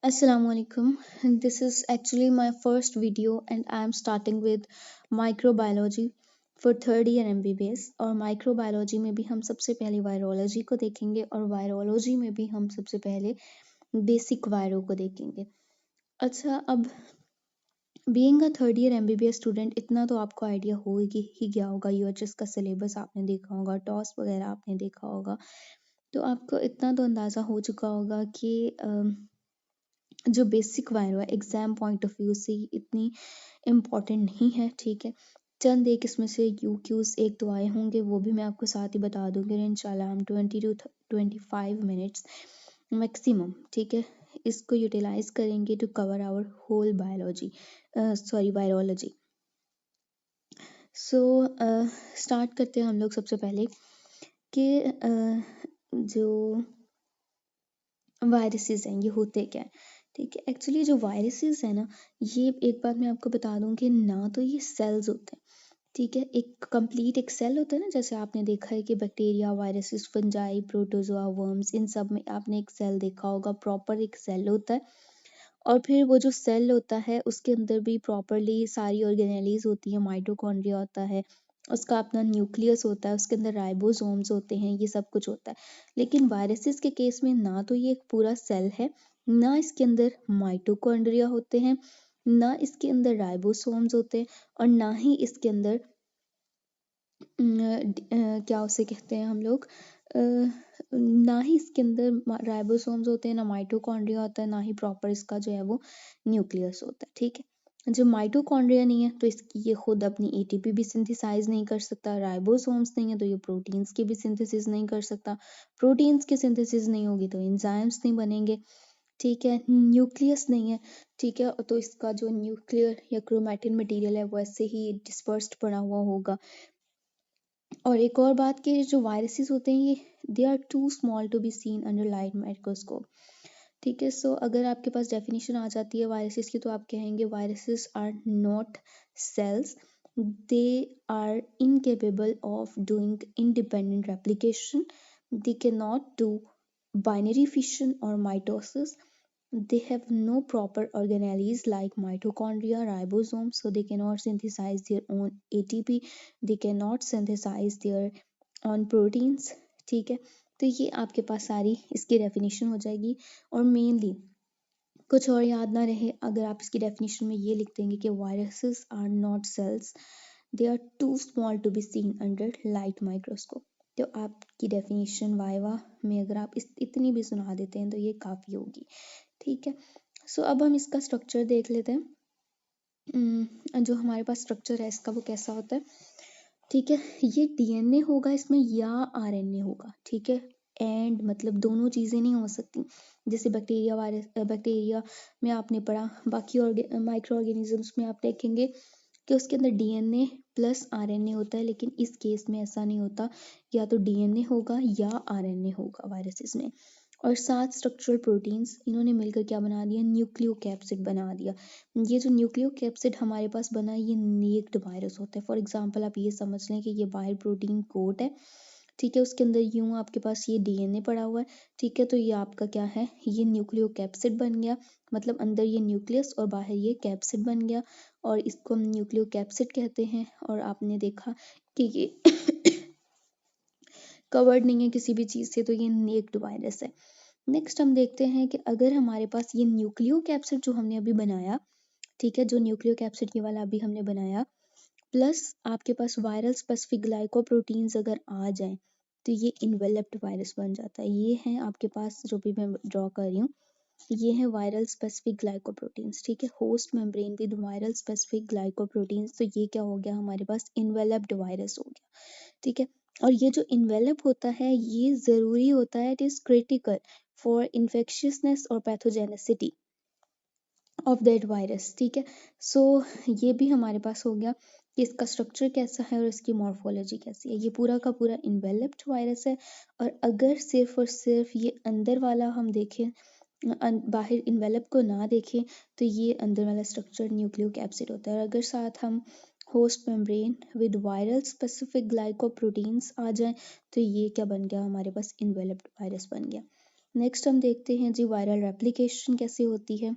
Assalamualaikum. This is actually my first video and I am starting with microbiology for third year MBBS। और microbiology में भी हम सबसे पहले वायरोलॉजी को देखेंगे और वायरोलॉजी में भी हम सबसे पहले बेसिक वायरो को देखेंगे। अच्छा, अब being a third year MBBS student इतना तो आपको आइडिया हो ही गया होगा। यूएचएस का सिलेबस आपने देखा होगा, टॉस वगैरह आपने देखा होगा, तो आपको इतना तो अंदाज़ा हो चुका होगा कि जो बेसिक वायरो है एग्जाम पॉइंट ऑफ व्यू से इतनी इम्पोर्टेंट नहीं है। ठीक है, चंद एक इसमें से यू क्यूज एक तो आए होंगे, वो भी मैं आपको साथ ही बता दूंगी। और इंशाल्लाह हम 20 to 25 मिनट्स मैक्सिमम, ठीक है, इसको यूटिलाइज करेंगे to cover our whole biology, sorry virology. So start करते हैं हम लोग सबसे पहले कि जो वायरसेस हैं ये होते क्या हैं। ठीक है, एक्चुअली जो वायरसेस है ना, ये एक बात मैं आपको बता दूं कि ना तो ये सेल्स होते हैं। ठीक है, एक कंप्लीट एक सेल होता है ना, जैसे आपने देखा है कि bacteria, viruses, fungi, protozoa, worms, इन सब में आपने एक सेल देखा होगा, प्रॉपर एक सेल होता है। और फिर वो जो सेल होता है उसके अंदर भी प्रॉपरली सारी ऑर्गेनेलीज होती है, माइटोकॉन्ड्रिया होता है, उसका अपना न्यूक्लियस होता है, उसके अंदर राइबोसोम्स होते हैं, ये सब कुछ होता है। लेकिन वायरसेस के केस में ना तो ये एक पूरा सेल है, ना इसके अंदर माइटोकॉन्ड्रिया होते हैं, ना इसके अंदर राइबोसोम्स होते हैं, और ना ही इसके अंदर क्या उसे कहते हैं हम लोग, ना ही इसके अंदर राइबोसोम्स होते हैं, ना माइटोकॉन्ड्रिया होता है, ना ही प्रॉपर इसका जो है वो न्यूक्लियस होता है। ठीक है, जब माइटोकॉन्ड्रिया नहीं है तो इसकी ये खुद अपनी एटीपी भी सिंथेसाइज नहीं कर सकता, राइबोसोम्स नहीं है तो ये प्रोटीन्स की भी सिंथेसिस नहीं कर सकता, प्रोटीन्स की सिंथेसिस नहीं होगी तो एंजाइम्स नहीं बनेंगे। ठीक है, न्यूक्लियस नहीं है, ठीक है, तो इसका जो न्यूक्लियर या क्रोमैटिन मटेरियल है वो ऐसे ही डिस्पर्स्ड पड़ा हुआ होगा। और एक और बात कि जो वायरसेस होते हैं ये they are too small to be seen under light microscope. ठीक है, सो अगर आपके पास डेफिनेशन आ जाती है वायरसेस की तो आप कहेंगे viruses are not cells, they are incapable of doing independent replication, they can not do binary fission और mitosis, they have no proper organelles like mitochondria, ribosomes, so they cannot synthesize their own ATP, they cannot synthesize their own proteins। ठीक है, तो ये आपके पास सारी इसकी definition हो जाएगी। और मेनली कुछ और याद ना रहे अगर आप इसकी डेफिनेशन में ये लिख देंगे कि viruses are not cells, they are too small to be seen under light microscope, तो आपकी डेफिनेशन वाइवा में अगर आप इतनी भी सुना देते हैं तो ये काफ़ी होगी। ठीक है, सो अब हम इसका स्ट्रक्चर देख लेते हैं। जो हमारे पास स्ट्रक्चर है इसका वो कैसा होता है। ठीक है, ये डीएनए होगा इसमें या आरएनए होगा। ठीक है, एंड मतलब दोनों चीज़ें नहीं हो सकती। जैसे बैक्टीरिया, वायरस, बैक्टीरिया में आपने पढ़ा, बाकी माइक्रो ऑर्गेनिजम्स में आप देखेंगे कि उसके अंदर डीएनए प्लस आरएनए होता है, लेकिन इस केस में ऐसा नहीं होता, या तो डीएनए होगा या आरएनए होगा वायरसेस में। और 7 स्ट्रक्चरल प्रोटीन्स इन्होंने मिलकर क्या बना दिया, न्यूक्लियोकैप्सिड बना दिया। ये जो न्यूक्लियोकैप्सिड हमारे पास बना ये नेक्ड वायरस होता है। फॉर एग्जांपल आप ये समझ लें कि ये बाहर प्रोटीन कोट है, ठीक है, उसके अंदर यूं आपके पास ये डीएनए पड़ा हुआ है। ठीक है, तो ये आपका क्या है, ये न्यूक्लियोकैप्सिड बन गया, मतलब अंदर ये न्यूक्लियस और बाहर ये कैप्सिड बन गया, और इसको हम न्यूक्लियोकैप्सिड कहते हैं। और आपने देखा कि ये कवर्ड नहीं है किसी भी चीज़ से, तो ये नेक्ड वायरस है। नेक्स्ट हम देखते हैं कि अगर हमारे पास ये न्यूक्लियोकैप्सिड जो हमने अभी बनाया, ठीक है, जो न्यूक्लियोकैप्सिड ये वाला अभी हमने बनाया, प्लस आपके पास वायरल स्पेसिफिक ग्लाइकोप्रोटीन्स अगर आ जाएं तो ये इन्वेलप्ड वायरस बन जाता है। ये है आपके पास जो भी मैं ड्रॉ कर रही हूँ, ये है वायरल स्पेसिफिक ग्लाइकोप्रोटीन्स। ठीक है, host membrane with viral specific glycoproteins, तो ये क्या हो गया हमारे पास, इन्वेलप्ड वायरस हो गया। ठीक है, और ये जो इन्वेलप होता है ये ज़रूरी होता है, इट इज़ क्रिटिकल फॉर इन्फेक्शियसनेस और पैथोजेनिसिटी ऑफ दैट वायरस। ठीक है, सो ये भी हमारे पास हो गया कि इसका स्ट्रक्चर कैसा है और इसकी मॉर्फोलॉजी कैसी है। ये पूरा का पूरा इन्वेलप्ड वायरस है, और अगर सिर्फ और सिर्फ ये अंदर वाला हम देखें, बाहर इन्वेलप को ना देखें, तो ये अंदर वाला स्ट्रक्चर न्यूक्लियोकैप्सिड होता है। और अगर साथ हम host membrane with viral specific glycoproteins आ जाएं तो ये क्या बन गया हमारे पास, इन्वेलप्ड वायरस बन गया। नेक्स्ट हम देखते हैं जी वायरल रेप्लिकेशन कैसे होती है।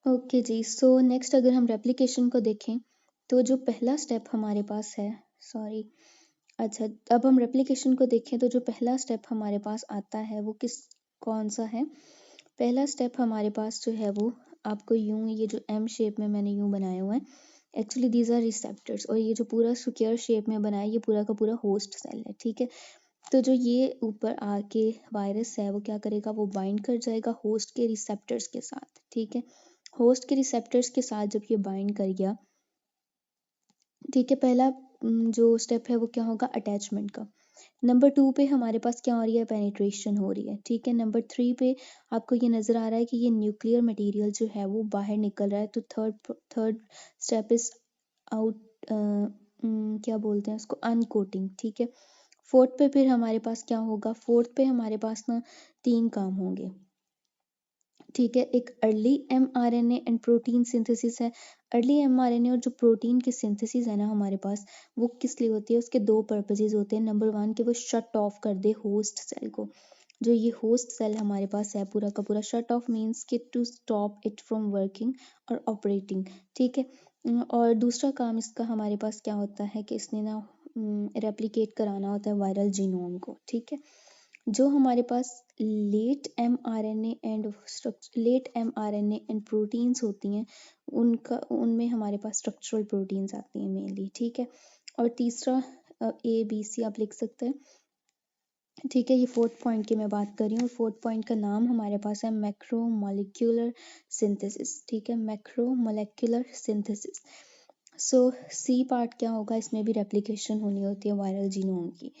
ओके जी, सो नेक्स्ट अगर हम रेप्लिकेशन को देखें तो जो पहला स्टेप हमारे पास है, सॉरी, अच्छा, अब हम रेप्लिकेशन को देखें तो जो पहला स्टेप हमारे पास आता है वो कौन सा है। पहला स्टेप हमारे पास जो है वो आपको यूं, ये जो एम शेप में मैंने यूं बनाया हुआ है, एक्चुअली दीज आर रिसेप्टर्स, और ये जो पूरा स्क्वायर शेप में बनाया है ये पूरा का पूरा होस्ट सेल है, ठीक है। तो जो ये ऊपर आके वायरस है वो क्या करेगा, वो बाइंड कर जाएगा होस्ट के रिसेप्टर्स के साथ, ठीक है। होस्ट के रिसेप्टर्स के साथ जब ये बाइंड कर गया, ठीक है, पहला जो स्टेप है वो क्या होगा, अटैचमेंट का। नंबर 2 पे हमारे पास क्या हो रही है, पेनिट्रेशन हो रही है, ठीक है। नंबर 3 पे आपको ये नज़र आ रहा है कि ये न्यूक्लियर मटेरियल जो है वो बाहर निकल रहा है, तो थर्ड स्टेप इज आउट, क्या बोलते हैं उसको, अनकोटिंग, ठीक है। फोर्थ पे फिर हमारे पास क्या होगा, फोर्थ पे हमारे पास ना 3 काम होंगे, ठीक है। एक early mRNA and protein synthesis है। अर्ली mRNA और जो प्रोटीन की सिंथेसिस है ना हमारे पास, वो किस लिए होती है, उसके 2 पर्पजेज होते हैं। नंबर 1 कि वो शट ऑफ कर दे होस्ट सेल को, जो ये होस्ट सेल हमारे पास है पूरा का पूरा, शट ऑफ मीन्स कि to stop it from working और ऑपरेटिंग, ठीक है। और दूसरा काम इसका हमारे पास क्या होता है कि इसने ना रेप्लिकेट कराना होता है वायरल जीनोम को, ठीक है। जो हमारे पास लेट mRNA एंड प्रोटीन्स होती हैं, उनमें हमारे पास स्ट्रक्चरल प्रोटीन्स आती हैं मेनली, ठीक है। और तीसरा ABC आप लिख सकते हैं, ठीक है। ये फोर्थ पॉइंट की मैं बात कर रही हूँ, फोर्थ पॉइंट का नाम हमारे पास है मैक्रोमोलेक्यूलर सिंथेसिस, ठीक है, मैक्रोमोलेक्यूलर सिंथेसिस। सो सी पार्ट क्या होगा, इसमें भी रेप्लिकेशन होनी होती है वायरल जीनोम की।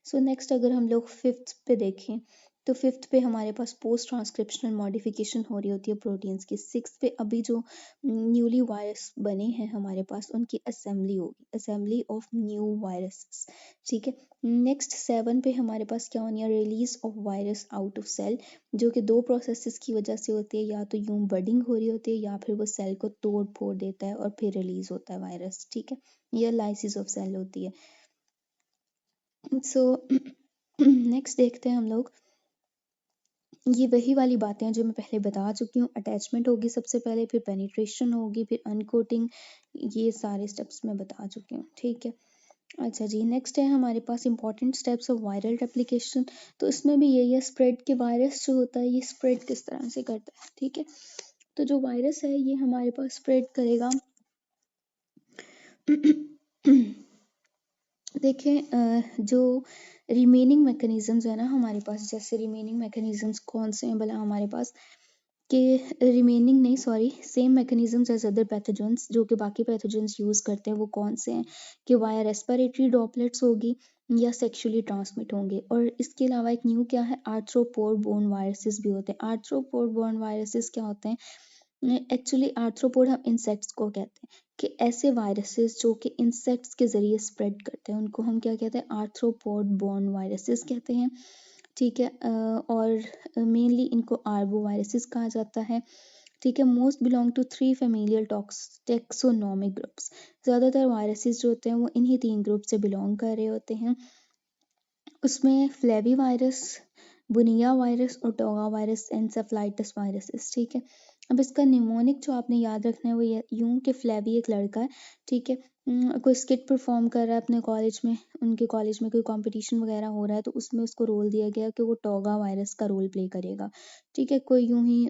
सो नेक्स्ट अगर हम लोग फिफ्थ पे देखें तो फिफ्थ पे हमारे पास पोस्ट ट्रांसक्रिप्शनल मॉडिफिकेशन हो रही होती है प्रोटीन्स की। सिक्स पे अभी जो न्यूली वायरस बने हैं हमारे पास, उनकी असेंबली होगी, असेंबली ऑफ न्यू वायरस, ठीक है। नेक्स्ट 7 पे हमारे पास क्या होनी है, release of virus out of cell, जो कि 2 प्रोसेसेस की वजह से होती है, या तो यूं बडिंग हो रही होती है या फिर वो सेल को तोड़ फोड़ देता है और फिर रिलीज होता है वायरस, ठीक है। यह लाइसिस ऑफ सेल होती है। सो नेक्स्ट देखते हैं हम लोग, ये वही वाली बातें हैं जो मैं पहले बता चुकी हूँ। अटैचमेंट होगी सबसे पहले, फिर पेनिट्रेशन होगी, फिर अनकोटिंग, ये सारे स्टेप्स मैं बता चुकी हूँ, ठीक है। अच्छा जी, नेक्स्ट है हमारे पास important steps of viral replication. तो इसमें भी यही है, स्प्रेड के वायरस जो होता है ये स्प्रेड किस तरह से करता है, ठीक है। तो जो वायरस है ये हमारे पास स्प्रेड करेगा देखें, जो रिमेनिंग मैकेनिज्म्स है ना हमारे पास, जैसे रिमेनिंग मैकेनिज्म्स कौन से हैं भला हमारे पास, के रिमेनिंग नहीं, sorry, same mechanisms as other pathogens, जो कि बाकी पैथोजेंस यूज़ करते हैं, वो कौन से हैं कि वाया रेस्पिरेटरी ड्रॉपलेट्स होगी या सेक्सुअली ट्रांसमिट होंगे। और इसके अलावा एक न्यू क्या है, आर्थ्रोपोड बोर्न वायरसेस भी होते हैं। आर्थ्रोपोड बोर्न वायरसेस क्या होते हैं, एक्चुअली आर्थ्रोपोड हम इंसेक्ट्स को कहते हैं, कि ऐसे वायरसेस जो कि इंसेक्ट्स के ज़रिए स्प्रेड करते हैं उनको हम क्या कहते हैं, आर्थ्रोपोड बोर्न वायरसेस कहते हैं, ठीक है। और मेनली इनको आर्बो वायरसेस कहा जाता है, ठीक है। Most belong to 3 familial taxonomic groups, ज़्यादातर वायरसेस जो होते हैं वो इन्हीं 3 ग्रुप से बिलोंग कर रहे होते हैं। उसमें फ्लेवी वायरस, बुनिया वायरस और टोगा वायरस, एंसेफ्लाइटिस वायरसेस, ठीक है। अब इसका निमोनिक जो आपने याद रखना है वो ये यूं कि फ्लेवी एक लड़का है, ठीक है। कोई स्किट परफॉर्म कर रहा है अपने कॉलेज में, उनके कॉलेज में कोई कंपटीशन वगैरह हो रहा है, तो उसमें उसको रोल दिया गया कि वो टोगा वायरस का रोल प्ले करेगा, ठीक है। कोई यूं ही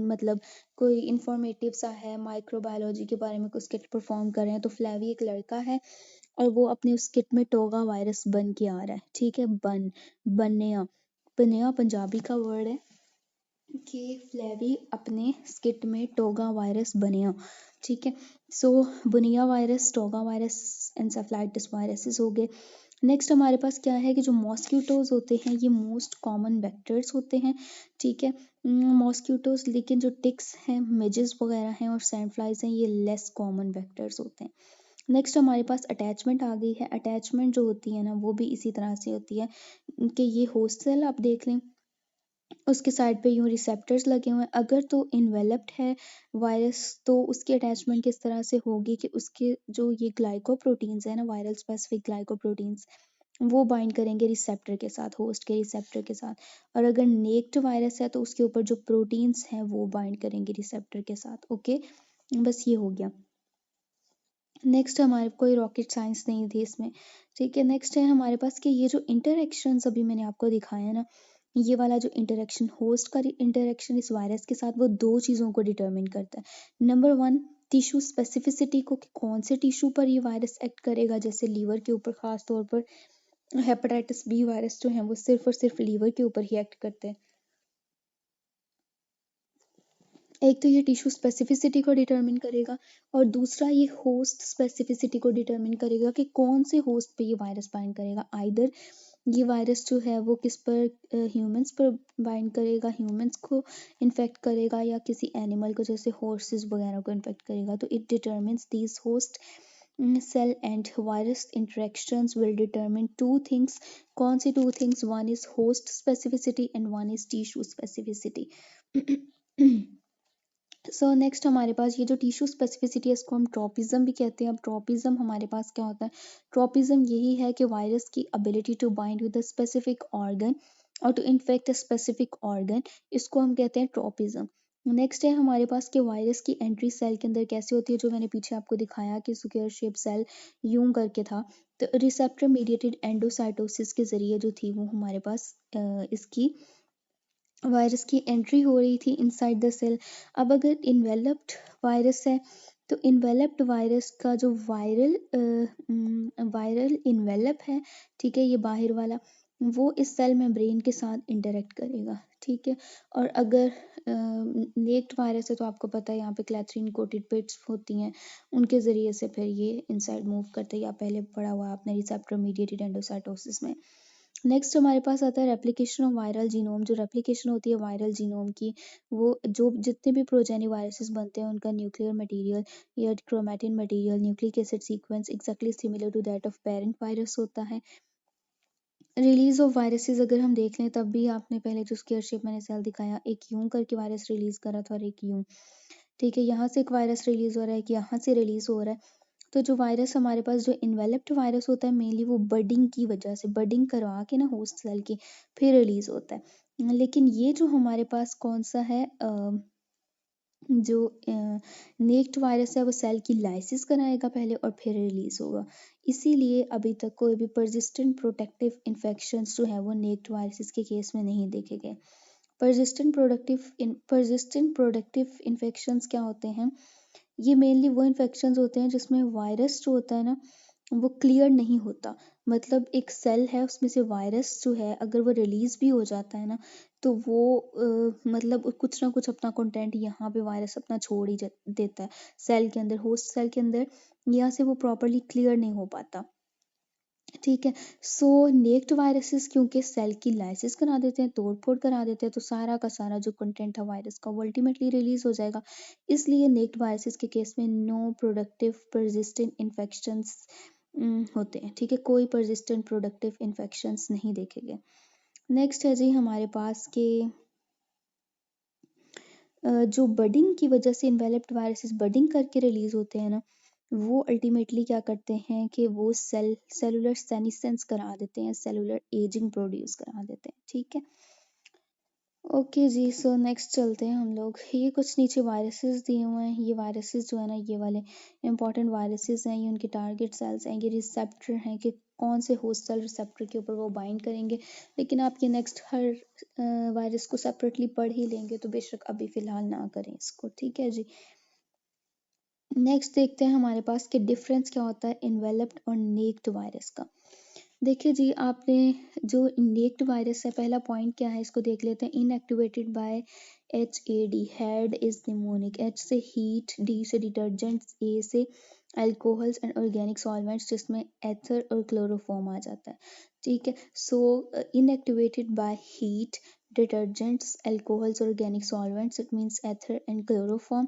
मतलब कोई इंफॉर्मेटिव सा है, माइक्रोबायोलॉजी के बारे में कोई स्किट परफॉर्म कर रहे हैं, तो फ्लेवी एक लड़का है और वो अपने उस किट में टोगा वायरस बन के आ रहा है, ठीक है। बनया, बनया पंजाबी का वर्ड है कि फ्लेवी अपने स्किट में टोगा वायरस बनया, ठीक है। सो बुनिया वायरस, टोगा वायरस, एंसेफ्लाइटिस वायरसेस हो गए। नेक्स्ट हमारे पास क्या है कि जो मॉस्क्यूटोज होते हैं ये मोस्ट कॉमन वेक्टर्स होते हैं, ठीक है, मॉस्क्यूटोज। लेकिन जो टिक्स हैं, मिजेस वगैरह हैं और सैंड फ्लाइज हैं, ये लेस कॉमन वेक्टर्स होते हैं। नेक्स्ट हमारे पास अटैचमेंट आ गई है। अटैचमेंट जो होती है ना वो भी इसी तरह से होती है कि ये होस्ट सेल आप देख लें, उसके साइड पे यूँ रिसेप्टर्स लगे हुए हैं। अगर तो इन्वेलप्ड है वायरस तो उसकी अटैचमेंट किस तरह से होगी कि उसके जो ये ग्लाइकोप्रोटीन्स है ना, वायरल स्पेसिफिक ग्लाइकोप्रोटीन्स, वो बाइंड करेंगे रिसेप्टर के साथ, होस्ट के रिसेप्टर के साथ। और अगर नेक्ड वायरस है तो उसके ऊपर जो प्रोटीन्स हैं वो बाइंड करेंगे रिसेप्टर के साथ। ओके, बस ये हो गया। नेक्स्ट हमारे कोई रॉकेट साइंस नहीं थी इसमें, ठीक है। नेक्स्ट है हमारे पास कि ये जो इंटरेक्शंस अभी मैंने आपको दिखाया ना, ये वाला जो इंटरेक्शन, होस्ट का इंटरेक्शन इस वायरस के साथ, वो दो चीज़ों को डिटरमिन करता है। नंबर वन, टिश्यू स्पेसिफिसिटी को, कि कौन से टिश्यू पर ये वायरस एक्ट करेगा। जैसे लीवर के ऊपर खास तौर पर हेपेटाइटिस बी वायरस जो है वो सिर्फ और सिर्फ लीवर के ऊपर ही एक्ट करते हैं। एक तो ये टिश्यू स्पेसिफिसिटी को डिटरमिन करेगा, और दूसरा ये होस्ट स्पेसिफिसिटी को डिटरमिन करेगा कि कौन से होस्ट पे ये वायरस बाइंड करेगा। आइदर ये वायरस जो है वो किस पर, ह्यूमंस पर बाइंड करेगा, ह्यूमंस को इन्फेक्ट करेगा, या किसी एनिमल को जैसे हॉर्सेस वगैरह को इन्फेक्ट करेगा। तो it determines these host cell and virus interactions will determine two things. कौन सी two things? One is host specificity and one is tissue specificity. So next हमारे पास ये जो टिश्यू स्पेसिफिसिटी है इसको हम ट्रोपिज्म भी कहते हैं। अब ट्रोपिज्म हमारे पास क्या होता है? ट्रोपिज्म यही है कि वायरस की ability to bind with a specific organ और to infect a specific organ, इसको हम कहते हैं ट्रोपिज्म। नेक्स्ट है हमारे पास कि वायरस की एंट्री सेल के अंदर कैसे होती है, जो मैंने पीछे आपको दिखाया कि स्क्वायर शेप सेल यूं करके था। तो रिसेप्टर मीडिएटेड एंडोसाइटोसिस के जरिए जो थी वो हमारे पास इसकी वायरस की एंट्री हो रही थी इनसाइड द सेल। अब अगर इन्वेलप्ड वायरस है तो इन्वेलप्ड वायरस का जो वायरल इन्वेलप है, ठीक है, ये बाहर वाला, वो इस सेल मेम्ब्रेन के साथ इंटरेक्ट करेगा, ठीक है। और अगर नेक्ड वायरस है तो आपको पता है यहाँ पे क्लैथरीन कोटेड पिट्स होती हैं, उनके ज़रिए से फिर ये इनसाइड मूव करते हैं, या पहले पढ़ा हुआ आपने रिसेप्टर मीडिएटेड एंडोसाइटोसिस में। नेक्स्ट हमारे पास आता है रेप्लिकेशन ऑफ वायरल जीनोम। जो रेप्लिकेशन होती है वायरल जीनोम की, वो जो जितने भी प्रोजेनी वायरसेस बनते हैं उनका न्यूक्लियर मटेरियल या chromatin material, nucleic acid sequence exactly similar to that of parent virus होता है। रिलीज ऑफ वायरसेस अगर हम देख लें तब भी आपने पहले जो स्क्वायर शेप मैंने सेल दिखाया, एक यूं करके वायरस रिलीज करा था और एक यूं, ठीक है। यहाँ से एक वायरस रिलीज हो रहा है, कि यहाँ से रिलीज हो रहा है। तो जो वायरस हमारे पास जो इन्वेलप्ड वायरस होता है मेनली वो बडिंग की वजह से, बडिंग करवा के ना होस्ट सेल की, फिर रिलीज होता है। लेकिन ये जो हमारे पास कौन सा है, जो नेक्ड वायरस है वो सेल की लाइसिस कराएगा पहले और फिर रिलीज होगा। इसीलिए अभी तक कोई भी परसिस्टेंट प्रोटेक्टिव इन्फेक्शंस जो है वो नेक्ड वायरसेस के केस में नहीं देखे गए। परसिस्टेंट प्रोडक्टिव इन्फेक्शंस क्या होते हैं? ये मेनली वो इन्फेक्शंस होते हैं जिसमें वायरस जो होता है ना वो क्लियर नहीं होता। मतलब एक सेल है उसमें से वायरस जो है अगर वो रिलीज भी हो जाता है ना, तो वो मतलब कुछ ना कुछ अपना कंटेंट यहाँ पे वायरस अपना छोड़ ही देता है सेल के अंदर, होस्ट सेल के अंदर, यहाँ से वो प्रॉपरली क्लियर नहीं हो पाता, ठीक है। सो नेक्ड वायरसेस क्योंकि सेल की लाइसिस करा देते हैं, तोड़ फोड़ करा देते हैं, तो सारा का सारा जो कंटेंट था वायरस का वो अल्टीमेटली रिलीज हो जाएगा। इसलिए नेक्ड वायरसेस के केस में नो प्रोडक्टिव परसिस्टेंट इन्फेक्शंस होते हैं, ठीक है। कोई परसिस्टेंट प्रोडक्टिव इन्फेक्शंस नहीं देखे गए। नेक्स्ट है जी हमारे पास के जो बडिंग की वजह से इन्वेलप्ड वायरसेस बडिंग करके रिलीज होते हैं ना, वो अल्टीमेटली क्या करते हैं कि वो सेलुलर सेनिसेंस करा देते हैं, सेलुलर एजिंग प्रोड्यूस करा देते हैं, ठीक है। ओके जी, सो नेक्स्ट चलते हैं हम लोग। ये कुछ नीचे वायरसेस दिए हुए हैं। ये वायरसेस जो है ना, ये वाले इंपॉर्टेंट वायरसेस हैं, ये उनके टारगेट सेल्स हैं, ये रिसेप्टर हैं कि कौन से होस्ट सेल रिसेप्टर के ऊपर वो बाइंड करेंगे। लेकिन आप ये नेक्स्ट हर वायरस को सेपरेटली पढ़ ही लेंगे, तो बेशक अभी फ़िलहाल ना करें इसको, ठीक है जी। नेक्स्ट देखते हैं हमारे पास कि डिफरेंस क्या होता है इन्वेलप्ड और नेक्ड वायरस का। देखिए जी, आपने जो नेक्ड वायरस है, पहला पॉइंट क्या है इसको देख लेते हैं। Inactivated by HAD, had is mnemonic, H से हीट, D से डिटर्जेंट्स, A से अल्कोहल्स एंड ऑर्गेनिक सॉल्वेंट्स जिसमें एथर और क्लोरोफॉर्म आ जाता है, ठीक है। So inactivated by heat, detergents, alcohols, organic solvents, it means ether and chloroform,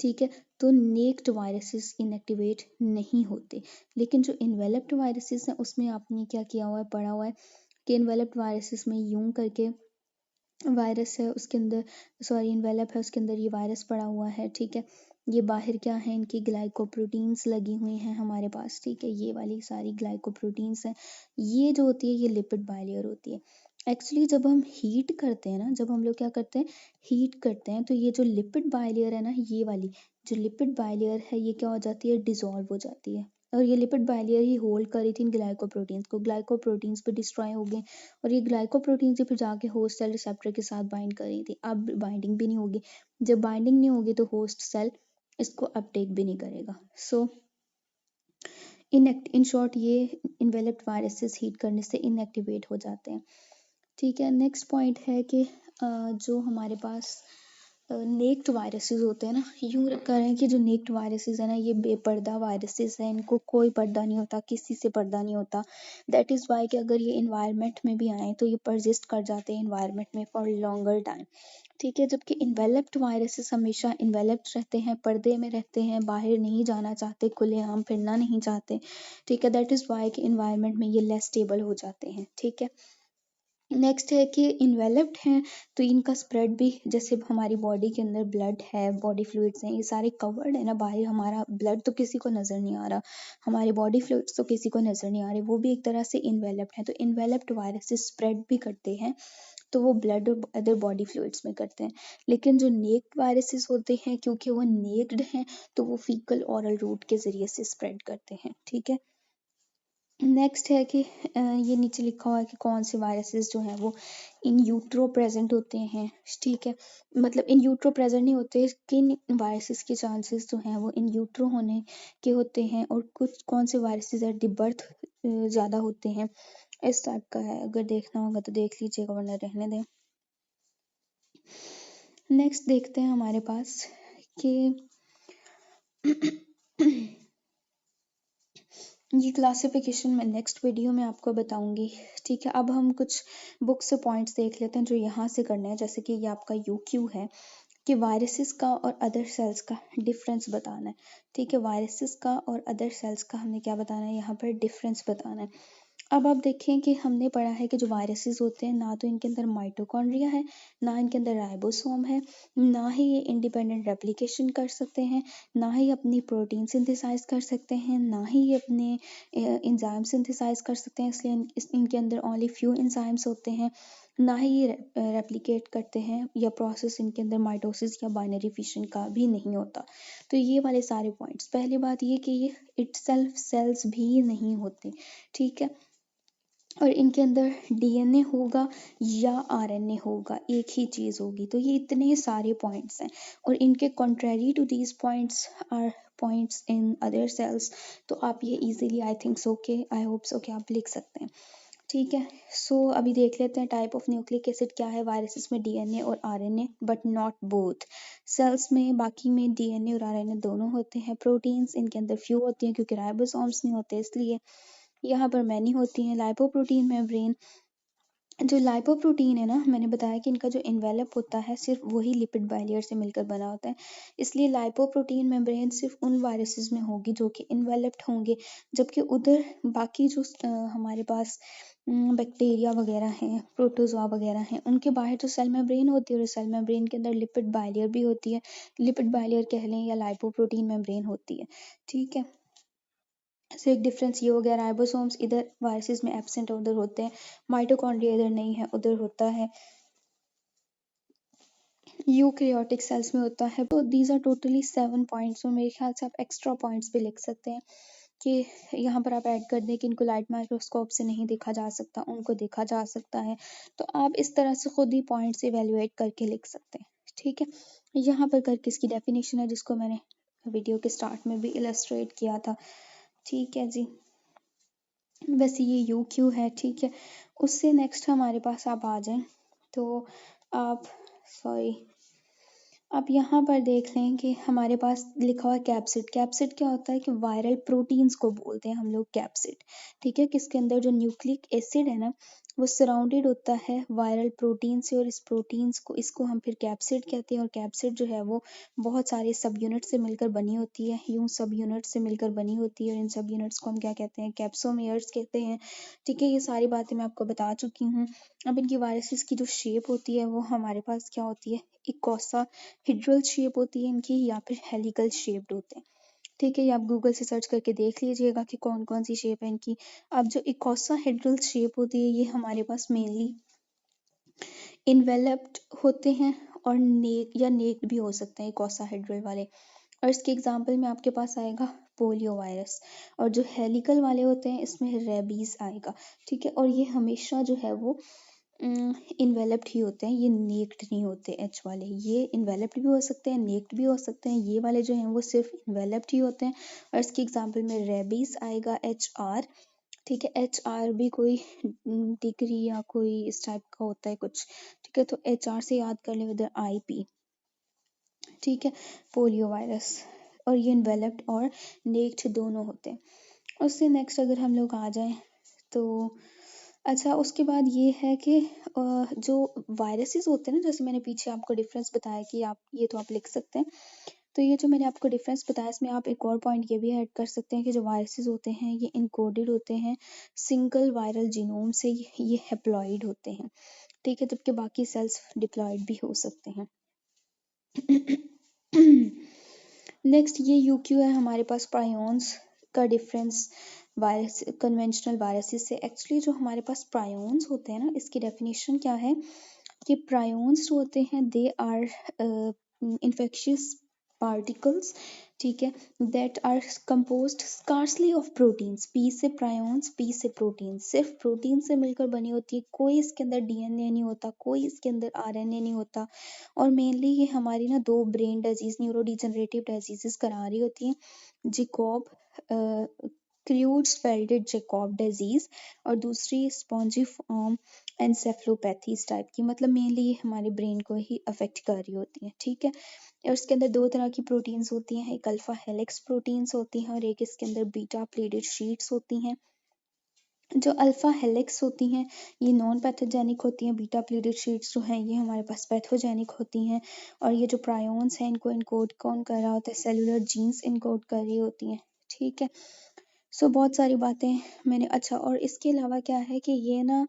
ठीक है। तो नेक्ड वायरसेस इनएक्टिवेट नहीं होते। लेकिन जो इन्वेलप्ड वायरसेस हैं उसमें आपने क्या किया हुआ है, पढ़ा हुआ है कि इन्वेलप्ड वायरसेस में यूं करके वायरस है उसके अंदर, सॉरी इन्वेलप है उसके अंदर ये वायरस पड़ा हुआ है, ठीक है। ये बाहर क्या है, इनकी ग्लाइकोप्रोटीन्स लगी हुई हैं हमारे पास, ठीक है। ये वाली सारी ग्लाइकोप्रोटीन्स हैं। ये जो होती है ये लिपिड बाइलेयर होती है। एक्चुअली जब हम हीट करते हैं ना, जब हम लोग क्या करते हैं, हीट करते हैं, तो ये जो लिपिड बाइलेयर है ना, ये वाली जो लिपिड बाइलेयर है ये क्या हो जाती है, डिसॉल्व हो जाती है। और ये लिपिड बाइलेयर ही होल्ड करी थी इन ग्लाइकोप्रोटीन्स को, ग्लाइकोप्रोटीन्स पे डिस्ट्रॉय हो गए और ये ग्लाइकोप्रोटीन से फिर जाके होस्ट सेल रिसेप्टर के साथ बाइंड कर रही थी। अब बाइंडिंग भी नहीं होगी, जब बाइंडिंग नहीं होगी तो होस्ट सेल इसको अपटेक भी नहीं करेगा। सो इन शॉर्ट ये इन्वेलप्ड वायरसेस हीट करने से इनएक्टिवेट हो जाते हैं, ठीक है। नेक्स्ट पॉइंट है कि जो हमारे पास नेक्ड वायरसेस होते हैं ना, यूँ करें कि जो नेक्ड वायरसेस है ना ये बेपर्दा वायरसेस हैं, इनको कोई पर्दा नहीं होता, किसी से पर्दा नहीं होता। दैट इज़ वाई कि अगर ये इन्वायरमेंट में भी आए तो ये परजिस्ट कर जाते हैं इन्वायरमेंट में फॉर लॉन्गर टाइम, ठीक है। जबकि इन्वेलप्ड वायरसेस हमेशा इन्वेलप्ड रहते हैं, पर्दे में रहते हैं, बाहर नहीं जाना चाहते, खुलेआम फिरना नहीं चाहते, ठीक है। दैट इज़ वाई कि इन्वायरमेंट में ये लेस स्टेबल हो जाते हैं, ठीक है। नेक्स्ट है कि इन्वेलप्ड हैं तो इनका स्प्रेड भी, जैसे हमारी बॉडी के अंदर ब्लड है, बॉडी फ्लूइड्स हैं, ये सारे कवर्ड है ना बाहर, हमारा ब्लड तो किसी को नज़र नहीं आ रहा, हमारे बॉडी फ्लूइड्स तो किसी को नज़र नहीं आ रहे, वो भी एक तरह से इन्वेलप्ड हैं। तो इन्वेलप्ड वायरसेस स्प्रेड भी करते हैं तो वो ब्लड और अदर बॉडी फ्लूइड्स में करते हैं। लेकिन जो नेक्ड वायरसेस होते हैं क्योंकि वो नेक्ड हैं तो वो फीकल ओरल रूट के ज़रिए से स्प्रेड करते हैं, ठीक है। नेक्स्ट है कि ये नीचे लिखा हुआ है कि कौन से वायरसेस जो हैं वो इन यूट्रो प्रेजेंट होते हैं, ठीक है। मतलब इन यूट्रो प्रेजेंट नहीं होते, किन वायरसेस के चांसेस जो हैं वो इन यूट्रो होने के होते हैं, और कुछ कौन से वायरसेस एट द बर्थ ज़्यादा होते हैं, इस टाइप का है। अगर देखना होगा तो देख लीजिएगा वरना रहने दें। नेक्स्ट देखते हैं हमारे पास कि ये क्लासिफिकेशन मैं नेक्स्ट वीडियो में आपको बताऊंगी, ठीक है। अब हम कुछ बुक से पॉइंट्स देख लेते हैं जो यहाँ से करने हैं। जैसे कि ये आपका यूक्यू है कि वायरसेस का और अदर सेल्स का डिफरेंस बताना है, ठीक है। वायरसेस का और अदर सेल्स का हमने क्या बताना है, यहाँ पर डिफरेंस बताना है। अब आप देखें कि हमने पढ़ा है कि जो वायरसेस होते हैं ना तो इनके अंदर माइटोकॉन्ड्रिया है, ना इनके अंदर राइबोसोम है, ना ही ये इंडिपेंडेंट रेप्लिकेशन कर सकते हैं, ना ही अपनी प्रोटीन सिंथेसाइज कर सकते हैं, ना ही ये अपने एंजाइम सिंथेसाइज कर सकते हैं, इसलिए इनके अंदर ओनली फ्यू एंजाइम्स होते हैं, ना ही ये रेप्लिकेट करते हैं, या प्रोसेस इनके अंदर माइटोसिस या बाइनरी फिशन का भी नहीं होता। तो ये वाले सारे पॉइंट्स, पहली बात ये कि ये इटसेल्फ सेल्स भी नहीं होते, ठीक है। और इनके अंदर डीएनए होगा या आरएनए होगा, एक ही चीज़ होगी। तो ये इतने सारे पॉइंट्स हैं और इनके contrary to these points are points in other cells. तो आप ये इजीली आई थिंक सो के आई होप सो के आप लिख सकते हैं, ठीक है। सो अभी देख लेते हैं टाइप ऑफ न्यूक्लिक एसिड क्या है। वायरसेस में डीएनए और RNA but not both. Cells में बाकी में डीएनए और आरएनए दोनों होते हैं। प्रोटीन्स इनके अंदर फ्यू होती हैं क्योंकि राइबोसोम्स नहीं होते इसलिए। यहाँ पर मैनी होती हैं। लाइपोप्रोटीन मेम्ब्रेन, जो लाइपोप्रोटीन है ना, मैंने बताया कि इनका जो इन्वेलप होता है सिर्फ वही लिपिड बाइलेयर से मिलकर बना होता है, इसलिए लाइपोप्रोटीन मेम्ब्रेन सिर्फ उन वायरसेस में होगी जो कि इन्वेलप्ड होंगे, जबकि उधर बाकी जो हमारे पास बैक्टीरिया वगैरह हैं, प्रोटोजोआ वगैरह हैं, उनके बाहर जो सेल मेम्ब्रेन होती है और सेल मेम्ब्रेन के अंदर लिपिड बाइलेयर भी होती है, लिपिड बाइलेयर कह लें या लाइपोप्रोटीन मेम्ब्रेन होती है, ठीक है। सो एक डिफरेंस ये हो गया, राइबोसोम्स इधर वायरसेस में एब्सेंट उधर होते हैं, माइटोकॉन्ड्रिया इधर नहीं है उधर होता है, यूकैरियोटिक सेल्स में होता है। तो दीज आर टोटली 7 पॉइंट्स, और मेरे ख्याल से आप एक्स्ट्रा पॉइंट्स भी लिख सकते हैं कि यहाँ पर आप ऐड कर दें कि इनको लाइट माइक्रोस्कोप से नहीं देखा जा सकता, उनको देखा जा सकता है। तो आप इस तरह से खुद ही पॉइंट्स इवेलुएट करके लिख सकते हैं, ठीक है। यहाँ पर करके इसकी डेफिनेशन है जिसको मैंने वीडियो के स्टार्ट में भी इलस्ट्रेट किया था, ठीक है जी। वैसे ये यू क्यू है, ठीक है। उससे नेक्स्ट हमारे पास आप आ जाएं तो आप सॉरी आप यहाँ पर देख लें कि हमारे पास लिखा हुआ है कैप्सिड। कैप्सिड क्या होता है कि वायरल प्रोटीन्स को बोलते हैं हम लोग कैप्सिड, ठीक है। किसके अंदर जो न्यूक्लिक एसिड है ना वो सराउंडेड होता है वायरल प्रोटीन से, और इस प्रोटीन्स को इसको हम फिर कैप्सिड कहते हैं। और कैप्सिड जो है वो बहुत सारे सब यूनिट से मिलकर बनी होती है, यूं सब यूनिट से मिलकर बनी होती है, और इन सब यूनिट्स को हम क्या कहते हैं, कैप्सोमेयर्स कहते हैं। ठीक है, ये सारी बातें मैं आपको बता चुकी हूँ। अब इनकी वायरसेस की जो शेप होती है वो हमारे पास क्या होती है, इकोसाहेड्रल शेप होती है इनकी, या फिर हेलिकल शेप्ड होते हैं। ठीक है, ये आप गूगल से सर्च करके देख लीजिएगा कि कौन कौन सी शेप है इनकी। अब जो इकोसाहेड्रल शेप होती है ये हमारे पास मेनली इन्वेलप्ड होते हैं, और नेक्ड भी हो सकते हैं इकोसाहेड्रल वाले। और इसके एग्जाम्पल में आपके पास आएगा पोलियो वायरस। और जो हेलिकल वाले होते हैं इसमें रेबीज आएगा। ठीक है, और ये हमेशा जो है वो इन्वेलप्ड ही होते हैं, ये नेक्ड नहीं होते। एच वाले ये इन्वेलप्ड भी हो सकते हैं, नेक्ड भी हो सकते हैं, ये वाले जो हैं वो सिर्फ इन्वेलप्ड ही होते हैं। और इसके एग्जाम्पल में रेबीज आएगा, HR। ठीक है, HR भी कोई डिग्री या कोई इस टाइप का होता है कुछ। ठीक है, तो HR से याद कर लें, इधर IP। ठीक है, पोलियो वायरस, और ये इन्वेलप्ड और नेक्ड दोनों होते हैं। उससे नेक्स्ट अगर हम लोग आ जाएं तो अच्छा, उसके बाद ये है कि जो वायरसेस होते हैं ना, जैसे मैंने पीछे आपको डिफरेंस बताया कि आप ये तो आप लिख सकते हैं। तो ये जो मैंने आपको डिफरेंस बताया इसमें आप एक और पॉइंट ये भी ऐड कर सकते हैं कि जो वायरसेस होते हैं ये इनकोडेड होते हैं सिंगल वायरल जीनोम से, ये हैप्लॉइड होते हैं। ठीक है, जबकि बाकी सेल्स डिप्लॉइड भी हो सकते हैं। नेक्स्ट ये यूक्यू है हमारे पास प्रायोन्स का डिफरेंस वायरस कन्वेंशनल वायरसेस से। एक्चुअली जो हमारे पास प्रायोन्स होते हैं ना, इसकी डेफिनेशन क्या है कि प्रायोन्स जो होते हैं दे आर इन्फेक्शियस पार्टिकल्स, ठीक है, that are composed scarcely of proteins. P से प्रायोन्स, पी से प्रोटीन, सिर्फ प्रोटीन से मिलकर बनी होती है, कोई इसके अंदर DNA नहीं होता, कोई इसके अंदर RNA नहीं होता। और मेनली ये हमारी ना दो brain disease, neuro degenerative diseases करा रही होती हैं, जिकोब क्रूड्सफेल्डेड जैकॉब डिजीज, और दूसरी स्पॉन्जिफॉर्म एनसेफलोपैथीज टाइप की। मतलब मेनली ये हमारे ब्रेन को ही अफेक्ट कर रही होती हैं। ठीक है, और इसके अंदर दो तरह की प्रोटीन्स होती हैं, एक अल्फा हेलिक्स प्रोटीन्स होती हैं और एक इसके अंदर बीटा प्लीटेड शीट्स होती हैं। जो अल्फा हेलिक्स होती हैं ये नॉन पैथोजेनिक होती हैं, बीटा प्लीटेड शीट्स जो हैं ये हमारे पास पैथोजेनिक होती हैं। और ये जो प्रायोन्स हैं इनको इनकोड कौन कर रहा होता है, सेलुलर जीन्स इनकोड कर रही होती हैं। ठीक है, सो बहुत सारी बातें मैंने, अच्छा और इसके अलावा क्या है कि ये ना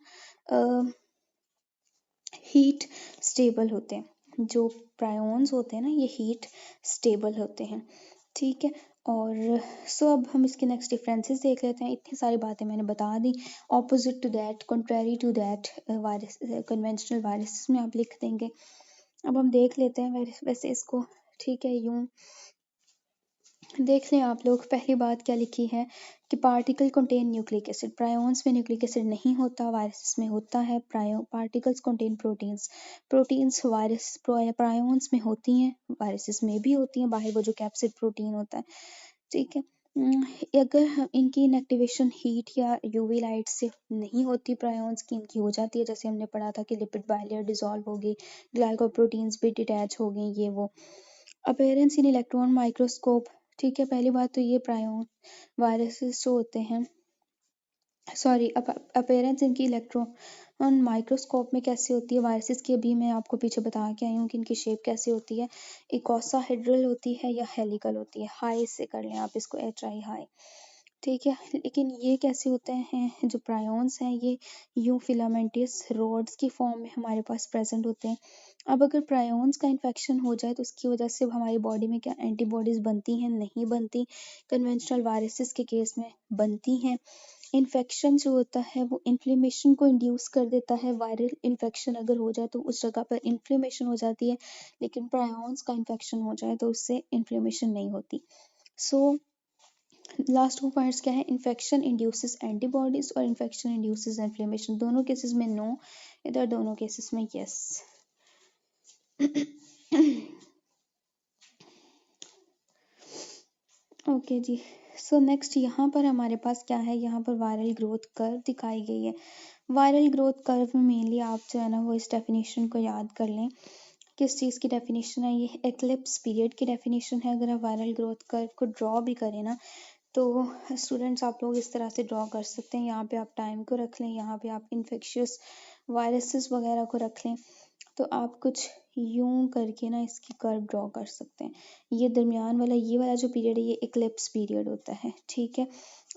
हीट स्टेबल होते हैं। जो प्रायोन्स होते हैं ना ये हीट स्टेबल होते हैं। ठीक है, और सो अब हम इसके नेक्स्ट डिफरेंसेस देख लेते हैं। इतनी सारी बातें मैंने बता दी। Opposite to that, contrary to that virus, conventional viruses में आप लिख देंगे। अब हम देख लेते हैं वैसे इसको। ठीक है, यूं देख लें आप लोग। पहली बात क्या लिखी है कि particle contain nucleic acid. Prions में न्यूक्लिक एसिड नहीं होता, वायरसेस में होता है। Particles contain proteins. Proteins virus prions में होती हैं, वायरसेस में भी होती हैं, बाहर वो जो कैप्सिड प्रोटीन होता है। ठीक है, अगर इनकी इनएक्टिवेशन हीट या यूवी लाइट से नहीं होती, प्रायोन्स की इनकी हो जाती है। जैसे हमने पढ़ा था कि लिपिड बाइलेयर डिसॉल्व हो गई, ग्लाइकोप्रोटीन्स भी डिटैच हो गई, ये वो। अपीयरेंस इन इलेक्ट्रॉन माइक्रोस्कोप। ठीक है, पहली बात तो ये प्रायोन वायरसेस जो होते हैं, सॉरी, अपीयरेंस इनकी इलेक्ट्रॉन माइक्रोस्कोप में कैसे होती है वायरसेस की, अभी मैं आपको पीछे बता के आई हूँ कि इनकी शेप कैसे होती है। इकोसाहेड्रल होती है या हेलिकल होती है। हाई से कर लें आप इसको, HI हाई। ठीक है, लेकिन ये कैसे होते हैं, जो प्रायोन्स हैं ये यूं फिलामेंटस रोड्स की फॉर्म में हमारे पास प्रेजेंट होते हैं। अब अगर प्रायोन्स का इन्फेक्शन हो जाए तो उसकी वजह से हमारी बॉडी में क्या एंटीबॉडीज बनती हैं, नहीं बनती। कन्वेंशनल वायरसेस के केस में बनती हैं। इन्फेक्शन जो होता है वो इन्फ्लेमेशन को इंड्यूस कर देता है। वायरल इन्फेक्शन अगर हो जाए तो उस जगह पर इन्फ्लेमेशन हो जाती है, लेकिन प्रायोन्स का इन्फेक्शन हो जाए तो उससे इन्फ्लेमेशन नहीं होती। सो लास्ट 2 पॉइंट्स क्या है, इन्फेक्शन इंड्यूसेस एंटीबॉडीज और इन्फेक्शन इंड्यूसेस इन्फ्लेमेशन। दोनों केसेस में नो, इधर दोनों केसेस में यस। ओके जी, सो नेक्स्ट यहाँ पर हमारे पास क्या है, यहाँ पर वायरल ग्रोथ कर्व दिखाई गई है। वायरल ग्रोथ कर्व में मेनली आप जो है ना वो इस डेफिनेशन को याद कर लें। किस चीज़ की डेफिनेशन है ये, एक्लिप्स पीरियड की डेफिनेशन है। अगर आप वायरल ग्रोथ कर्व को ड्रॉ भी करें ना तो स्टूडेंट्स आप लोग इस तरह से ड्रॉ कर सकते हैं। यहाँ पे आप टाइम को रख लें, यहाँ पे आप इन्फेक्शियस वायरसेस वगैरह को रख लें। तो आप कुछ यूं करके ना इसकी कर्व ड्रॉ कर सकते हैं। ये दरमियान वाला, ये वाला जो पीरियड है ये इक्लिप्स पीरियड होता है, ठीक है।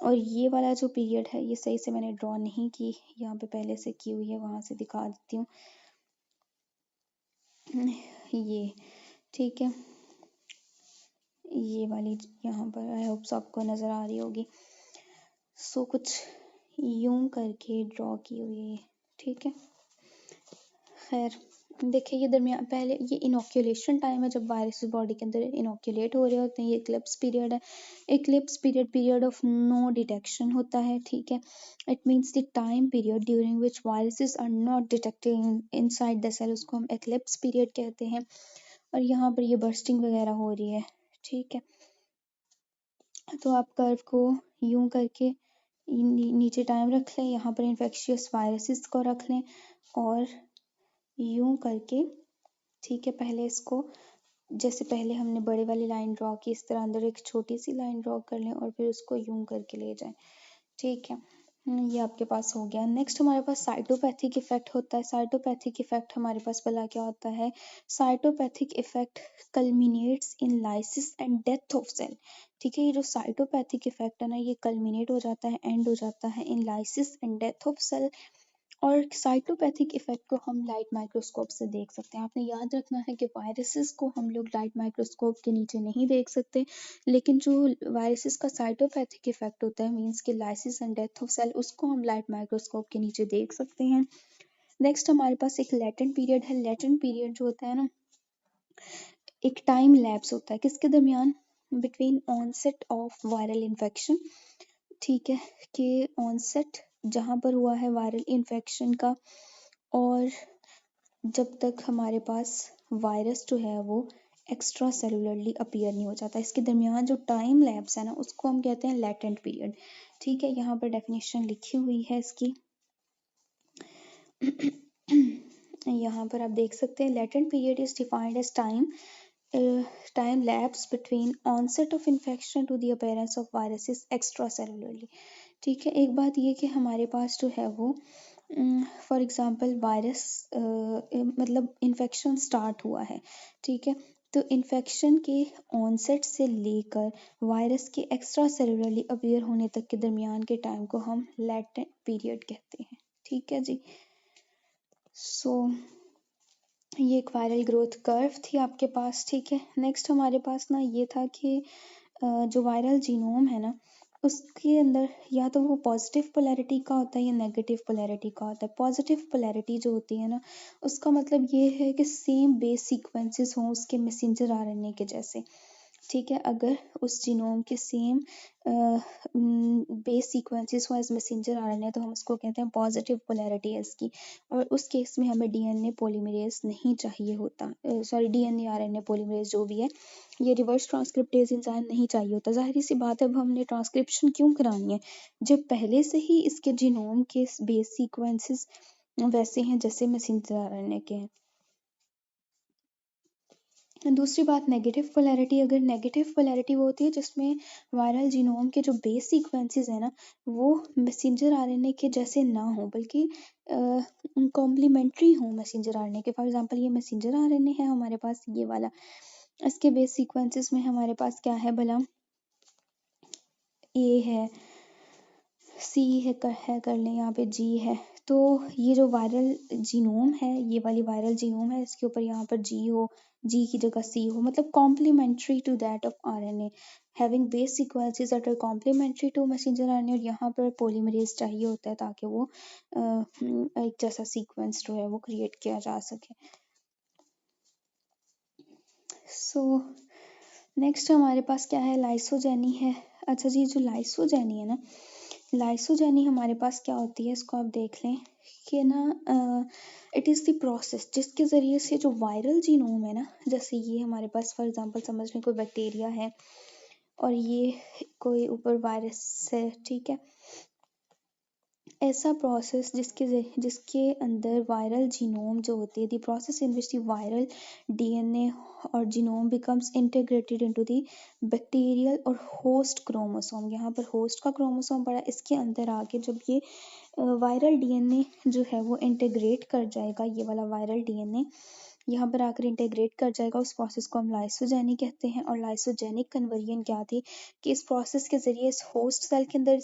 और ये वाला जो पीरियड है ये सही से मैंने ड्रॉ नहीं की, यहाँ पे पहले से की हुई है, वहां से दिखा देती हूँ। ये ठीक है, ये वाली यहाँ पर आई होप सबको नज़र आ रही होगी। सो कुछ यूं करके ड्रॉ की हुई है, ठीक है। खैर देखिए, ये दरमियान पहले ये इनोक्यूलेशन टाइम है जब वायरस बॉडी के अंदर इनोक्यूलेट हो रहे होते हैं। ये इक्लिप्स पीरियड है। Eclipse period of no detection होता है, ठीक है। It means the time period during which viruses are not detected inside the cell, उसको हम इक्लिप्स पीरियड कहते हैं। और यहाँ पर ये बर्स्टिंग वगैरह हो रही है, ठीक है। तो आप कर्व को यूं करके नीचे टाइम रख लें, यहाँ पर इन्फेक्शियस वायरसेस को रख लें और यूं करके, ठीक है। पहले इसको जैसे पहले हमने बड़े वाली लाइन ड्रॉ की, इस तरह अंदर एक छोटी सी लाइन ड्रॉ कर लें और फिर उसको यूं करके ले जाएं, ठीक है। ये आपके पास हो गया। नेक्स्ट हमारे पास साइटोपैथिक इफेक्ट होता है। साइटोपैथिक इफेक्ट हमारे पास भला क्या होता है? Cytopathic effect culminates in lysis and death of cell, ठीक है। ये जो साइटोपैथिक इफेक्ट है ना, ये कल्मिनेट हो जाता है, एंड हो जाता है in lysis and death of cell. और साइटोपैथिक इफेक्ट को हम लाइट माइक्रोस्कोप से देख सकते हैं। आपने याद रखना है कि वायरसेस को हम लोग लाइट माइक्रोस्कोप के नीचे नहीं देख सकते, लेकिन जो वायरसेस का साइटोपैथिक इफेक्ट होता है, मींस कि lysis and death of cell, उसको हम लाइट माइक्रोस्कोप के नीचे देख सकते हैं। नेक्स्ट हमारे पास एक लेटेंट पीरियड है। लेटेंट पीरियड जो होता है ना, एक टाइम लैप्स होता है किसके दरमियान? Between onset of viral infection, ठीक है, कि ऑनसेट जहाँ पर हुआ है वायरल इन्फेक्शन का, और जब तक हमारे पास वायरस जो है वो एक्स्ट्रा सेलुलरली अपीयर नहीं हो जाता, इसके दरमियान जो टाइम लैप्स है ना, उसको हम कहते हैं लेटेंट पीरियड, ठीक है। यहाँ पर डेफिनेशन लिखी हुई है इसकी। यहाँ पर आप देख सकते हैं, latent period is defined as time lapse between onset of infection to the appearance of viruses extracellularly, ठीक है। एक बात ये कि हमारे पास जो है वो फॉर एग्जांपल वायरस मतलब इन्फेक्शन स्टार्ट हुआ है, ठीक है। तो इन्फेक्शन के ऑनसेट से लेकर वायरस के एक्स्ट्रा सेलुलरली अपीयर होने तक के दरमियान के टाइम को हम लेटेंट पीरियड कहते हैं, ठीक है जी। सो ये एक वायरल ग्रोथ कर्व थी आपके पास, ठीक है। नेक्स्ट हमारे पास ना ये था कि जो वायरल जीनोम है ना, उसके अंदर या तो वो पॉजिटिव पोलैरिटी का होता है या नेगेटिव पोलैरिटी का होता है। पॉजिटिव पोलैरिटी जो होती है ना, उसका मतलब ये है कि सेम बेस सीक्वेंसेस हों उसके मैसेंजर आरएनए के जैसे, ठीक है। अगर उस जीनोम के सेम बेस सीक्वेंसेस हो एज मैसेंजर आरएनए, तो हम उसको कहते हैं पॉजिटिव पोलैरिटी है इसकी। और उस केस में हमें डीएनए पॉलीमरेज नहीं चाहिए होता, सॉरी डीएनए आरएनए पॉलीमरेज जो भी है, ये रिवर्स ट्रांसक्रिप्टेज एंजाइम नहीं चाहिए होता। जाहिर सी बात है, अब हमने ट्रांसक्रिप्शन क्यों करानी है जब पहले से ही इसके जीनोम के बेस सीक्वेंसेस वैसे हैं जैसे मैसेंजर आरएनए के हैं। दूसरी बात नेगेटिव पोलैरिटी। अगर नेगेटिव पोलैरिटी वो होती है जिसमें वायरल जीनोम के जो बेस सीक्वेंसेस है ना, वो मैसेंजर आरएनए के जैसे ना हो, बल्कि कॉम्प्लीमेंट्री हो मैसेंजर आरएनए के। फॉर एग्जांपल ये मैसेंजर आरएनए है हमारे पास, ये वाला, इसके बेस सीक्वेंसेस में हमारे पास क्या है भला? ए है, सी है, कर लें, यहाँ पे जी है। तो ये जो वायरल जीनोम है, ये वाली वायरल जीनोम है, इसके ऊपर यहाँ पर जी हो, जी की जगह सी हो, मतलब complementary to that of RNA, having base sequences that are complementary to messenger RNA. और यहाँ पर पॉलीमरेज चाहिए होता है ताकि वो एक जैसा सीक्वेंस जो है वो क्रिएट किया जा सके। सो नेक्स्ट हमारे पास क्या है? लाइसोजेनी है। अच्छा जी, जो लाइसोजेनी है ना, लाइसोजेनी हमारे पास क्या होती है, इसको आप देख लें कि ना इट इज़ द प्रोसेस जिसके ज़रिए से जो वायरल जीनोम है ना, जैसे ये हमारे पास फॉर एग्जांपल समझ में कोई बैक्टीरिया है और ये कोई ऊपर वायरस है, ठीक है। ऐसा प्रोसेस जिसके अंदर वायरल जीनोम जो होती है, the process in which the viral DNA or genome becomes integrated into the bacterial or host chromosome. यहाँ पर होस्ट का क्रोमोसोम पड़ा, इसके अंदर आके जब ये वायरल डीएनए जो है वो इंटीग्रेट कर जाएगा, ये वाला वायरल डीएनए यहाँ पर आकर इंटीग्रेट कर जाएगा, उस प्रोसेस को हम लाइसोजेनी कहते हैं। और लाइसोजेनिक कन्वर्जन क्या थी कि इस प्रोसेस के जरिए इस होस्ट सेल के अंदर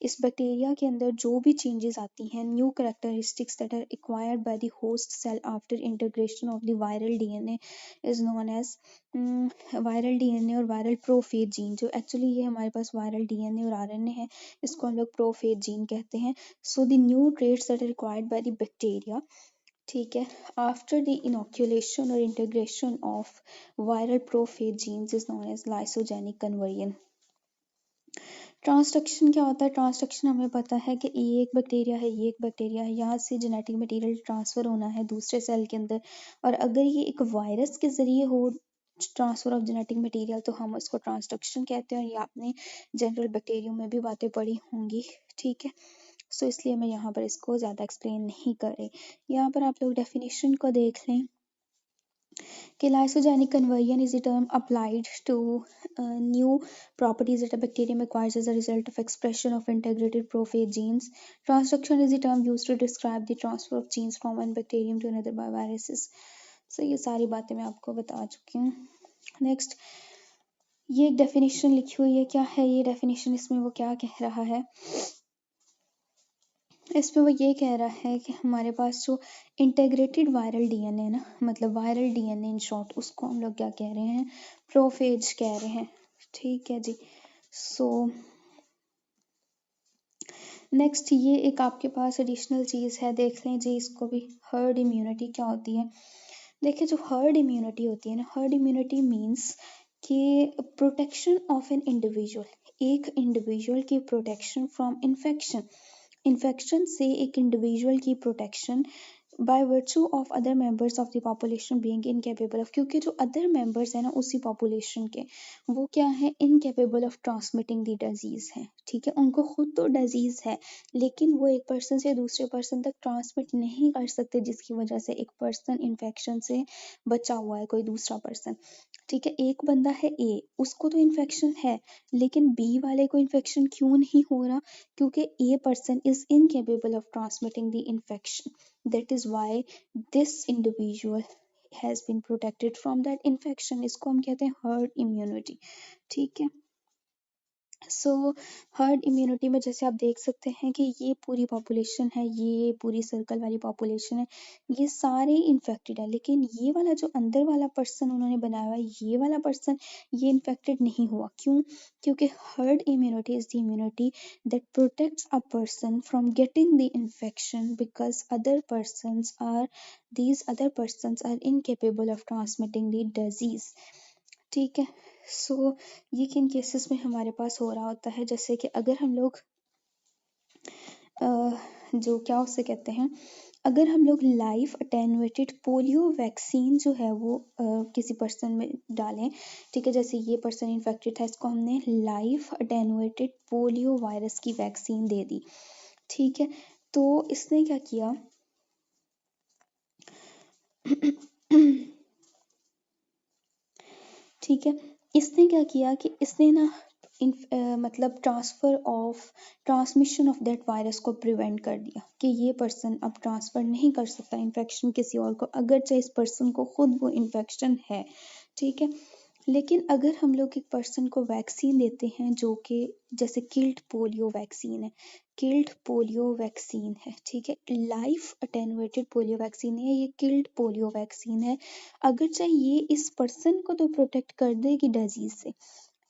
इस बैक्टीरिया के अंदर जो भी चेंजेस आती हैं, new characteristics that are acquired by the host cell after integration of the viral DNA is known as viral DNA और वायरल प्रोफेज जीन। जो एक्चुअली ये हमारे पास वायरल डीएनए और आरएनए है, इसको हम लोग प्रोफेज जीन कहते हैं। So the new traits that are required by the bacteria, ठीक है, आफ्टर द इनोक्यूलेशन और integration of viral prophage genes is known as lysogenic conversion. Transduction क्या होता है? ट्रांसडक्शन हमें पता है कि ये एक बैक्टीरिया है, ये एक बैक्टीरिया है, यहाँ से जेनेटिक मटेरियल ट्रांसफ़र होना है दूसरे सेल के अंदर, और अगर ये एक वायरस के ज़रिए हो ट्रांसफ़र ऑफ जेनेटिक मटेरियल तो हम उसको ट्रांसडक्शन कहते हैं। और ये आपने जनरल बैक्टीरियम में भी बातें पढ़ी होंगी, ठीक है। सो इसलिए मैं यहाँ पर इसको ज़्यादा एक्सप्लेन नहीं कर रही। यहाँ पर आप लोग डेफिनेशन को देख लें कि lysogenic conversion is the term applied to new properties that a bacterium acquires as a result of expression of integrated prophage genes. Transduction is the term used to describe the transfer of genes from one bacterium to another by viruses. So ये सारी बातें मैं आपको बता चुकी हूँ। Next, ये एक डेफिनेशन लिखी हुई है, क्या है ये डेफिनेशन? इसमें वो क्या कह रहा है? इसमें वो ये कह रहा है कि हमारे पास जो इंटेग्रेटेड वायरल डीएनए ना, मतलब वायरल डीएनए इन शॉर्ट, उसको हम लोग क्या कह रहे हैं? प्रोफेज कह रहे हैं, ठीक है जी। सो नेक्स्ट, ये एक आपके पास एडिशनल चीज़ है, देख लें जी इसको भी। हर्ड इम्यूनिटी क्या होती है? देखिए, जो हर्ड इम्यूनिटी होती है ना, हर्ड इम्यूनिटी मीन्स कि प्रोटेक्शन ऑफ एन इंडिविजुअल, एक इंडिविजुअल की प्रोटेक्शन फ्रॉम इन्फेक्शन, इन्फेक्शन से एक इंडिविजुअल की protection by virtue of other members of the population being incapable of, क्योंकि जो अदर मेंबर्स हैं ना उसी पॉपुलेशन के, वो क्या है? Incapable of transmitting the disease है, ठीक है। उनको खुद तो डिजीज है लेकिन वो एक पर्सन से दूसरे पर्सन तक ट्रांसमिट नहीं कर सकते, जिसकी वजह से एक पर्सन इन्फेक्शन से बचा हुआ है, कोई दूसरा पर्सन, ठीक है। एक बंदा है ए, उसको तो इन्फेक्शन है लेकिन बी वाले को इन्फेक्शन क्यों नहीं हो रहा? क्योंकि a person is incapable of transmitting the infection, that is why this individual has been protected from that infection. इसको हम कहते हैं हर्ड इम्यूनिटी, ठीक है। सो हर्ड इम्यूनिटी में जैसे आप देख सकते हैं कि ये पूरी पॉपुलेशन है, ये पूरी सर्कल वाली पॉपुलेशन है, ये सारे इन्फेक्टेड है, लेकिन ये वाला जो अंदर वाला पर्सन उन्होंने बनाया हुआ है, ये वाला पर्सन ये इन्फेक्टेड नहीं हुआ। क्यों? क्योंकि herd immunity is the immunity that protects a person from getting the infection because these other persons are incapable of transmitting the disease, ठीक है। सो ये किन केसेस में हमारे पास हो रहा होता है? जैसे कि अगर हम लोग जो क्या उसे कहते हैं, अगर हम लोग लाइव अटेनुएटेड पोलियो वैक्सीन जो है वो किसी पर्सन में डालें, ठीक है, जैसे ये पर्सन इन्फेक्टेड था, इसको हमने लाइव अटेनुएटेड पोलियो वायरस की वैक्सीन दे दी, ठीक है। तो इसने क्या किया ठीक है, इसने क्या किया कि इसने ना मतलब ट्रांसमिशन ऑफ दैट वायरस को प्रिवेंट कर दिया कि ये पर्सन अब ट्रांसफ़र नहीं कर सकता इन्फेक्शन किसी और को, अगरचे इस पर्सन को खुद वो इन्फेक्शन है, ठीक है। लेकिन अगर हम लोग एक पर्सन को वैक्सीन देते हैं जो कि जैसे किल्ड पोलियो वैक्सीन है, किल्ड पोलियो वैक्सीन है, ठीक है, लाइव अटेनुएटेड पोलियो वैक्सीन है, ये किल्ड पोलियो वैक्सीन है, अगर चाहे ये इस पर्सन को तो प्रोटेक्ट कर देगी डिजीज से,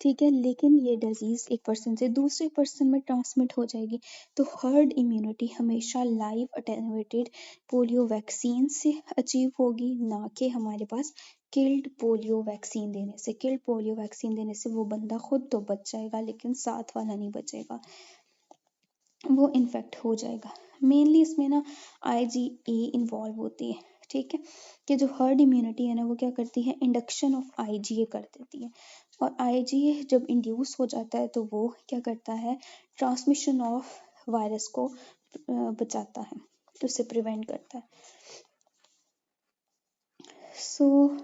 ठीक है, लेकिन ये डिजीज एक पर्सन से दूसरे पर्सन में ट्रांसमिट हो जाएगी। तो हर्ड इम्यूनिटी हमेशा लाइव अटेनुएटेड पोलियो वैक्सीन से अचीव होगी, ना कि हमारे पास किल्ड पोलियो वैक्सीन देने से। किल्ड पोलियो वैक्सीन देने से वो बंदा खुद तो बच जाएगा लेकिन साथ वाला नहीं बचेगा, वो इन्फेक्ट हो जाएगा। मेनली इसमें ना IgE इन्वॉल्व होती है, ठीक है, कि जो हर्ड इम्यूनिटी है ना वो क्या करती है? इंडक्शन ऑफ IgA कर देती है, और IgA जब इंड्यूस हो जाता है तो वो क्या करता है? ट्रांसमिशन ऑफ वायरस को बचाता है, उससे प्रिवेंट करता है। सो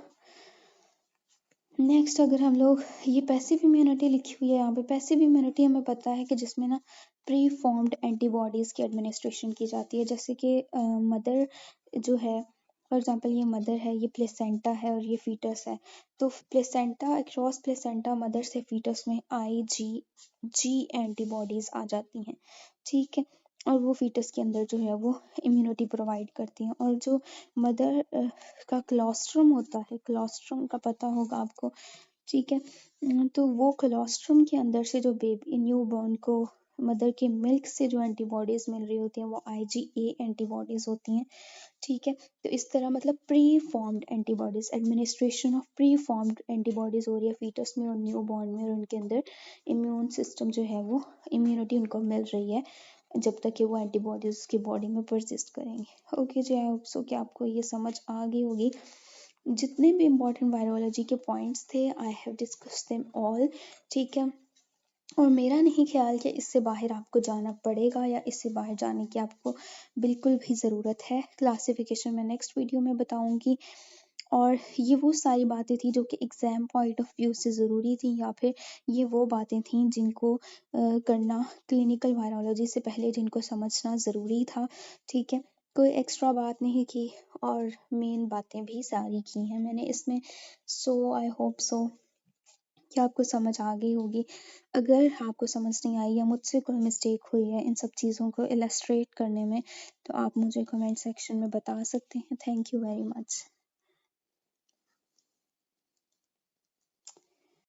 नेक्स्ट अगर हम लोग ये पैसिव इम्यूनिटी लिखी हुई है यहाँ पे, पैसिव इम्यूनिटी हमें पता है कि जिसमें ना प्री फॉर्म्ड एंटीबॉडीज़ की एडमिनिस्ट्रेशन की जाती है। जैसे कि मदर जो है, फॉर एग्जांपल ये मदर है, ये प्लेसेंटा है और ये फीटस है, तो प्लेसेंटा क्रॉस प्लेसेंटा मदर से फीटस में IgG एंटीबॉडीज़ आ जाती हैं, ठीक है, और वो फीटस के अंदर जो है वो इम्यूनिटी प्रोवाइड करती हैं। और जो मदर का क्लोस्ट्रम होता है, क्लोस्ट्रम का पता होगा आपको, ठीक है, तो वो क्लोस्ट्रम के अंदर से जो बेबी न्यू बॉर्न को मदर के मिल्क से जो एंटीबॉडीज मिल रही होती हैं वो IgA एंटीबॉडीज होती हैं, ठीक है। तो इस तरह मतलब pre formed antibodies, administration of pre formed antibodies हो रही है फीटस में और न्यू बॉर्न में, और उनके अंदर इम्यून सिस्टम जो है वो इम्यूनिटी उनको मिल रही है जब तक कि वो एंटीबॉडीज उसकी बॉडी में परसिस्ट करेंगे। Okay ji, I hope so कि आपको ये समझ आ गई होगी। जितने भी इम्पोर्टेंट वायरोलॉजी के पॉइंट्स थे I have discuss them all, ठीक है। और मेरा नहीं ख्याल कि इससे बाहर आपको जाना पड़ेगा या इससे बाहर जाने की आपको बिल्कुल भी ज़रूरत है। क्लासिफिकेशन मैं नेक्स्ट वीडियो में बताऊंगी। और ये वो सारी बातें थी जो कि एग्ज़ाम पॉइंट ऑफ व्यू से ज़रूरी थी, या फिर ये वो बातें थी जिनको करना क्लिनिकल वायरोलॉजी से पहले जिनको समझना ज़रूरी था, ठीक है। कोई एक्स्ट्रा बात नहीं की और मेन बातें भी सारी की हैं मैंने इसमें। सो आई होप सो कि आपको समझ आ गई होगी। अगर आपको समझ नहीं आई या मुझसे कोई मिस्टेक हुई है इन सब चीज़ों को इलस्ट्रेट करने में, तो आप मुझे कमेंट सेक्शन में बता सकते हैं। Thank you very much.